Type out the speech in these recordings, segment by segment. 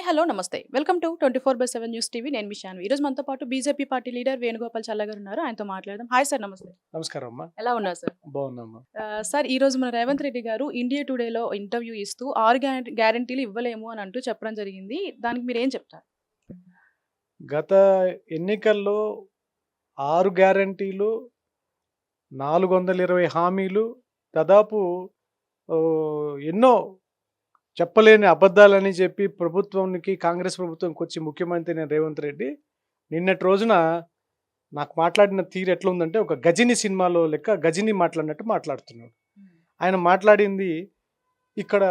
Hello నమస్తే. Welcome to 24/7 news TV. నేను మీ శాన్వి. ఈరోజు మనతో పాటు బీజేపీ పార్టీ లీడర్ వేణుగోపాల్ చల్లా గారు ఉన్నారు. ఆయనతో మాట్లాడదాం. హాయ్ సార్, నమస్తే. నమస్కారం అమ్మా. ఎలా ఉన్నారు సార్? బాగున్నామ్మా. సార్, ఈరోజు మన రేవంత్ రెడ్డి గారు ఇండియా టుడేలో ఇంటర్వ్యూ ఇస్తూ 6 గ్యారంటీలు ఇవ్వలేము అని అంటూ చెప్పడం జరిగింది. దానికి మీరు ఏం చెప్తారు? గత ఎన్నికల్లో 6 గ్యారంటీలు, 420 హామీలు, దాదాపు ఎన్నో చెప్పలేని అబద్ధాలని చెప్పి ప్రభుత్వానికి, కాంగ్రెస్ ప్రభుత్వంకి వచ్చి ముఖ్యమంత్రి అయిన రేవంత్ రెడ్డి నిన్నటి రోజున నాకు మాట్లాడిన తీరు ఎట్లా ఉందంటే ఒక గజిని సినిమాలో లెక్క గజిని మాట్లాడినట్టు మాట్లాడుతున్నాడు. ఆయన మాట్లాడింది ఇక్కడ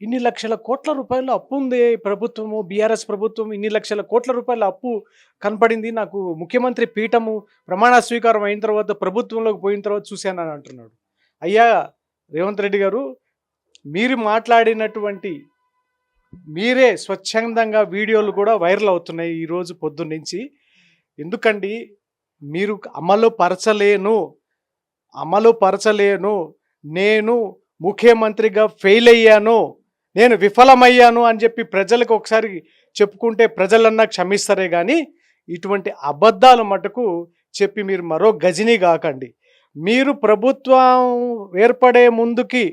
ఇన్ని లక్షల కోట్ల రూపాయల అప్పు ఉంది ప్రభుత్వము, బీఆర్ఎస్ ప్రభుత్వం ఇన్ని లక్షల కోట్ల రూపాయల అప్పు కనపడింది నాకు ముఖ్యమంత్రి పీఠము ప్రమాణ స్వీకారం అయిన తర్వాత ప్రభుత్వంలోకి పోయిన తర్వాత చూశానని అంటున్నాడు. అయ్యా రేవంత్ రెడ్డి గారు, మీరు మాట్లాడినటువంటి మీరే స్వచ్ఛందంగా వీడియోలు కూడా వైరల్ అవుతున్నాయి ఈరోజు పొద్దున్నుంచి. ఎందుకండి మీరు అమలు పరచలేను, నేను ముఖ్యమంత్రిగా ఫెయిల్ అయ్యాను, నేను విఫలమయ్యాను అని చెప్పి ప్రజలకు ఒకసారి చెప్పుకుంటే ప్రజలన్నా క్షమిస్తారే కానీ ఇటువంటి అబద్ధాలు మటుకు చెప్పి మీరు మరో గజిని కాకండి. మీరు ప్రభుత్వం ఏర్పడే ముందుకి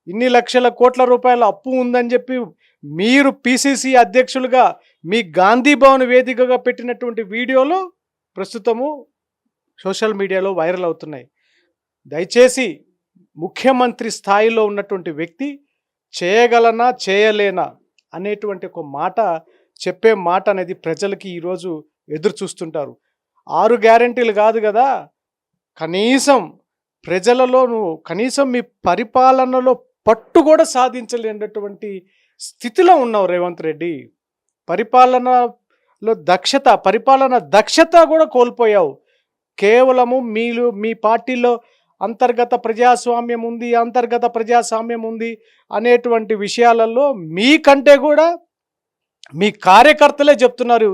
ఇన్ని లక్షల కోట్ల రూపాయల అప్పు ఉందని చెప్పి మీరు పిసిసి అధ్యక్షులుగా మీ గాంధీ భవన్ వేదికగా పెట్టినటువంటి వీడియోలు ప్రస్తుతము సోషల్ మీడియాలో వైరల్ అవుతున్నాయి. దయచేసి ముఖ్యమంత్రి స్థాయిలో ఉన్నటువంటి వ్యక్తి చేయగలనా చేయలేనా అనేటువంటి ఒక మాట చెప్పే మాట అనేది ప్రజలకి ఈరోజు ఎదురు చూస్తుంటారు. 6 గ్యారెంటీలు కాదు కదా, కనీసం ప్రజలలో నువ్వు కనీసం మీ పరిపాలనలో పట్టు కూడా సాధించలేనటువంటి స్థితిలో ఉన్నావు రేవంత్ రెడ్డి. పరిపాలన దక్షత కూడా కోల్పోయావు. కేవలము మీ పార్టీలో అంతర్గత ప్రజాస్వామ్యం ఉంది అనేటువంటి విషయాలలో మీకంటే కూడా మీ కార్యకర్తలే చెప్తున్నారు.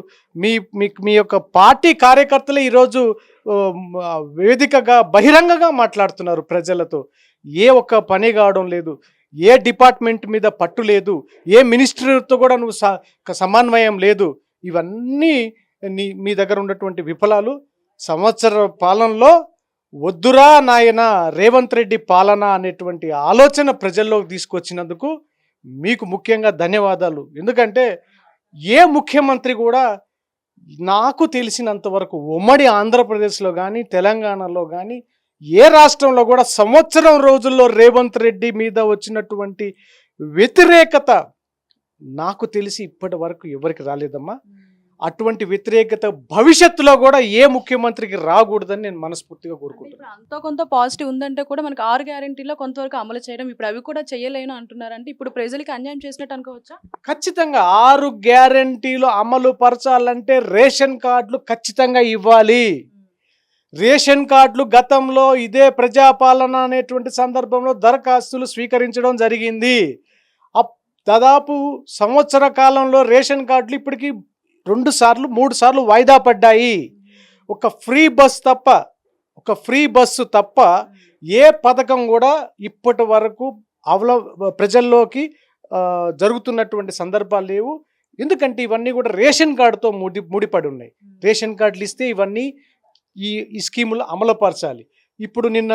మీ యొక్క పార్టీ కార్యకర్తలే ఈరోజు వేదికగా బహిరంగంగా మాట్లాడుతున్నారు ప్రజలతో. ఏ ఒక్క పని కావడం లేదు, ఏ డిపార్ట్మెంట్ మీద పట్టు లేదు, ఏ మినిస్టర్తో కూడా నువ్వు సమన్వయం లేదు. ఇవన్నీ మీ దగ్గర ఉన్నటువంటి విఫలాలు. సంవత్సర పాలనలో వద్దురా నాయన రేవంత్ రెడ్డి పాలన అనేటువంటి ఆలోచన ప్రజల్లోకి తీసుకొచ్చినందుకు మీకు ముఖ్యంగా ధన్యవాదాలు. ఎందుకంటే ఏ ముఖ్యమంత్రి కూడా నాకు తెలిసినంత వరకు ఉమ్మడి ఆంధ్రప్రదేశ్లో కానీ తెలంగాణలో కానీ ఏ రాష్ట్రంలో కూడా సంవత్సరం రోజుల్లో రేవంత్ రెడ్డి మీద వచ్చినటువంటి వ్యతిరేకత నాకు తెలిసి ఇప్పటి వరకు ఎవరికి రాలేదమ్మా. అటువంటి వ్యతిరేకత భవిష్యత్తులో కూడా ఏ ముఖ్యమంత్రికి రాకూడదని నేను మనస్ఫూర్తిగా కోరుకుంటున్నాను. అంతో కొంత పాజిటివ్ ఉందంటే కూడా మనకు 6 గ్యారెంటీలో కొంతవరకు అమలు చేయడం, ఇప్పుడు అవి కూడా చేయలేను అంటున్నారంటే ఇప్పుడు ప్రజలకి అన్యాయం చేసినట్టు అనుకోవచ్చా? ఖచ్చితంగా 6 గ్యారెంటీలు అమలు పరచాలంటే రేషన్ కార్డులు ఖచ్చితంగా ఇవ్వాలి. రేషన్ కార్డులు గతంలో ఇదే ప్రజాపాలన అనేటువంటి సందర్భంలో దరఖాస్తులు స్వీకరించడం జరిగింది. దాదాపు సంవత్సర కాలంలో రేషన్ కార్డులు ఇప్పటికీ 2 సార్లు 3 సార్లు వాయిదా పడ్డాయి. ఒక ఫ్రీ బస్సు తప్ప ఏ పథకం కూడా ఇప్పటి వరకు ప్రజల్లోకి జరుగుతున్నటువంటి సందర్భాలు లేవు. ఎందుకంటే ఇవన్నీ కూడా రేషన్ కార్డుతో ముడిపడి ఉన్నాయి. రేషన్ కార్డులు ఇస్తే ఇవన్నీ ఈ స్కీములు అమలుపరచాలి. ఇప్పుడు నిన్న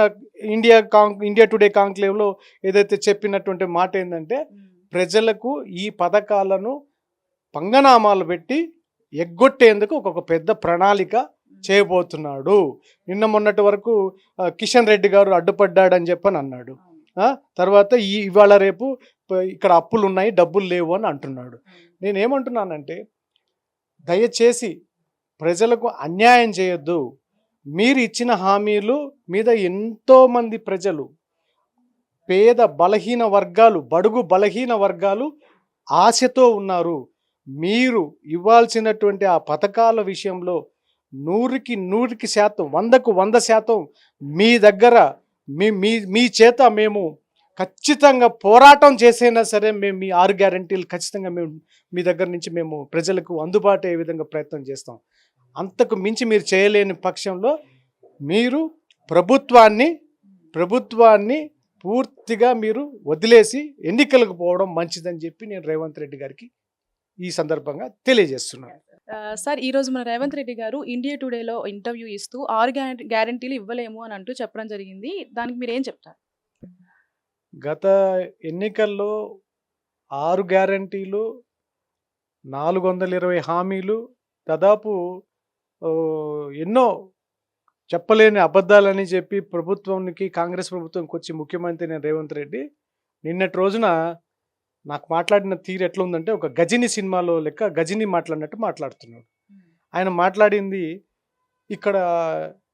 ఇండియా టుడే కాంక్లేవ్లో ఏదైతే చెప్పినటువంటి మాట ఏంటంటే ప్రజలకు ఈ పథకాలను పంగనామాలు పెట్టి ఎగ్గొట్టేందుకు ఒక పెద్ద ప్రణాళిక చేయబోతున్నాడు. నిన్న మొన్నటి వరకు కిషన్ రెడ్డి గారు అడ్డుపడ్డాడని చెప్పని అన్నాడు. తర్వాత ఇవాళ రేపు ఇక్కడ అప్పులు ఉన్నాయి, డబ్బులు లేవు అని అంటున్నాడు. నేనేమంటున్నానంటే దయచేసి ప్రజలకు అన్యాయం చేయొద్దు. మీరు ఇచ్చిన హామీలు మీద ఎంతోమంది ప్రజలు, పేద బలహీన వర్గాలు, బడుగు బలహీన వర్గాలు ఆశతో ఉన్నారు. మీరు ఇవ్వాల్సినటువంటి ఆ పథకాల విషయంలో 100కి 100% 100కు 100% మీ దగ్గర మీ చేత మేము ఖచ్చితంగా పోరాటం చేసైనా సరే మేము మీ 6 గ్యారెంటీలు ఖచ్చితంగా మేము మీ దగ్గర నుంచి మేము ప్రజలకు అందుబాటు అయ్యే విధంగా ప్రయత్నం చేస్తాం. అంతకు మించి మీరు చేయలేని పక్షంలో మీరు ప్రభుత్వాన్ని పూర్తిగా మీరు వదిలేసి ఎన్నికలకు పోవడం మంచిదని చెప్పి నేను రేవంత్ రెడ్డి గారికి ఈ సందర్భంగా తెలియజేస్తున్నాను. సార్ ఈరోజు మన రేవంత్ రెడ్డి గారు ఇండియా టుడేలో ఇంటర్వ్యూ ఇస్తూ 6 గ్యారంటీలు ఇవ్వలేము అని అంటూ చెప్పడం జరిగింది. దానికి మీరేం చెప్తారు? గత ఎన్నికల్లో 6 గ్యారంటీలు, 420 హామీలు, దాదాపు ఎన్నో చెప్పలేని అబద్ధాలని చెప్పి ప్రభుత్వానికి, కాంగ్రెస్ ప్రభుత్వంకి వచ్చి ముఖ్యమంత్రి నేను రేవంత్ రెడ్డి నిన్నటి రోజున నాకు మాట్లాడిన తీరు ఎట్లా ఉందంటే ఒక గజిని సినిమాలో లెక్క గజిని మాట్లాడినట్టు మాట్లాడుతున్నాడు. ఆయన మాట్లాడింది ఇక్కడ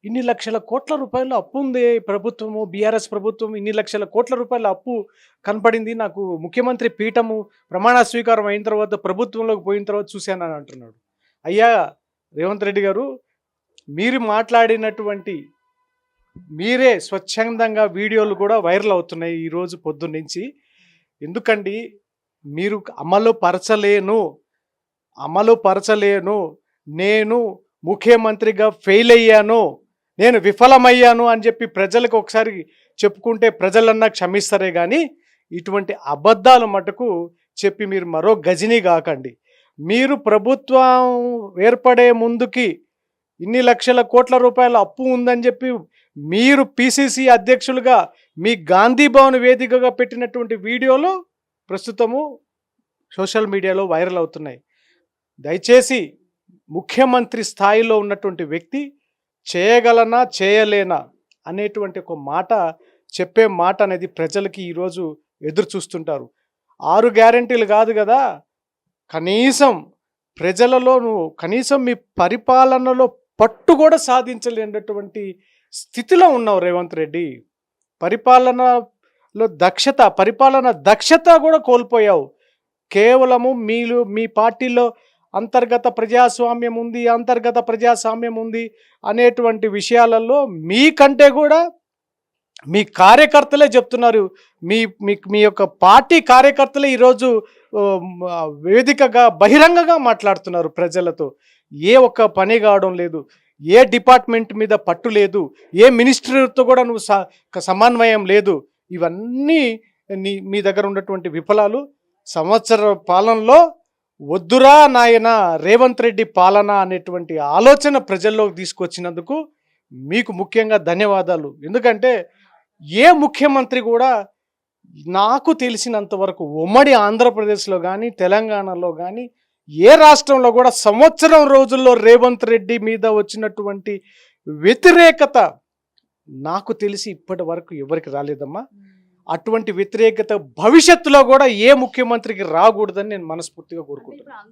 ఇన్ని లక్షల కోట్ల రూపాయల అప్పు ఉంది ప్రభుత్వము, బీఆర్ఎస్ ప్రభుత్వం ఇన్ని లక్షల కోట్ల రూపాయల అప్పు కనపడింది నాకు ముఖ్యమంత్రి పీఠము ప్రమాణ స్వీకారం అయిన తర్వాత ప్రభుత్వంలోకి పోయిన తర్వాత చూశానని అంటున్నాడు. అయ్యా రేవంత్ రెడ్డి గారు, మీరు మాట్లాడినటువంటి మీరే స్వచ్ఛందంగా వీడియోలు కూడా వైరల్ అవుతున్నాయి ఈరోజు పొద్దున్నుంచి. ఎందుకండి మీరు అమలు పరచలేను, నేను ముఖ్యమంత్రిగా ఫెయిల్ అయ్యాను, నేను విఫలమయ్యాను అని చెప్పి ప్రజలకు ఒకసారి చెప్పుకుంటే ప్రజలన్నా క్షమిస్తారే కానీ ఇటువంటి అబద్ధాలు మటుకు చెప్పి మీరు మరో గజిని కాకండి. మీరు ప్రభుత్వం ఏర్పడే ముందుకి ఇన్ని లక్షల కోట్ల రూపాయల అప్పు ఉందని చెప్పి మీరు పిసిసి అధ్యక్షులుగా మీ గాంధీ భవన్ వేదికగా పెట్టినటువంటి వీడియోలు ప్రస్తుతము సోషల్ మీడియాలో వైరల్ అవుతున్నాయి. దయచేసి ముఖ్యమంత్రి స్థాయిలో ఉన్నటువంటి వ్యక్తి చేయగలనా చేయలేనా అనేటువంటి ఒక మాట చెప్పే మాట అనేది ప్రజలకి ఈరోజు ఎదురు చూస్తుంటారు. 6 గ్యారెంటీలు కాదు కదా, కనీసం ప్రజలలో నువ్వు కనీసం మీ పరిపాలనలో పట్టు కూడా సాధించలేనటువంటి స్థితిలో ఉన్నావు రేవంత్ రెడ్డి. పరిపాలన దక్షత కూడా కోల్పోయావు. కేవలము మీ పార్టీలో అంతర్గత ప్రజాస్వామ్యం ఉంది అనేటువంటి విషయాలలో మీకంటే కూడా మీ కార్యకర్తలే చెప్తున్నారు. మీ యొక్క పార్టీ కార్యకర్తలే ఈరోజు వేదికగా బహిరంగంగా మాట్లాడుతున్నారు ప్రజలతో. ఏ ఒక్క పని కావడం లేదు, ఏ డిపార్ట్మెంట్ మీద పట్టు లేదు, ఏ మినిస్టర్తో కూడా నువ్వు సమన్వయం లేదు. ఇవన్నీ మీ దగ్గర ఉన్నటువంటి విఫలాలు. సంవత్సర పాలనలో వద్దురా నాయన రేవంత్ రెడ్డి పాలన అనేటువంటి ఆలోచన ప్రజల్లోకి తీసుకొచ్చినందుకు మీకు ముఖ్యంగా ధన్యవాదాలు. ఎందుకంటే ఏ ముఖ్యమంత్రి కూడా నాకు తెలిసినంత వరకు ఉమ్మడి ఆంధ్రప్రదేశ్లో కానీ తెలంగాణలో కానీ ఏ రాష్ట్రంలో కూడా సంవత్సరం రోజుల్లో రేవంత్ రెడ్డి మీద వచ్చినటువంటి వ్యతిరేకత నాకు తెలిసి ఇప్పటి వరకు ఎవరికి రాలేదమ్మా. అటువంటి వ్యతిరేకత భవిష్యత్తులో కూడా ఏ ముఖ్యమంత్రికి రాకూడదని నేను మనస్ఫూర్తిగా కోరుకుంటున్నాను.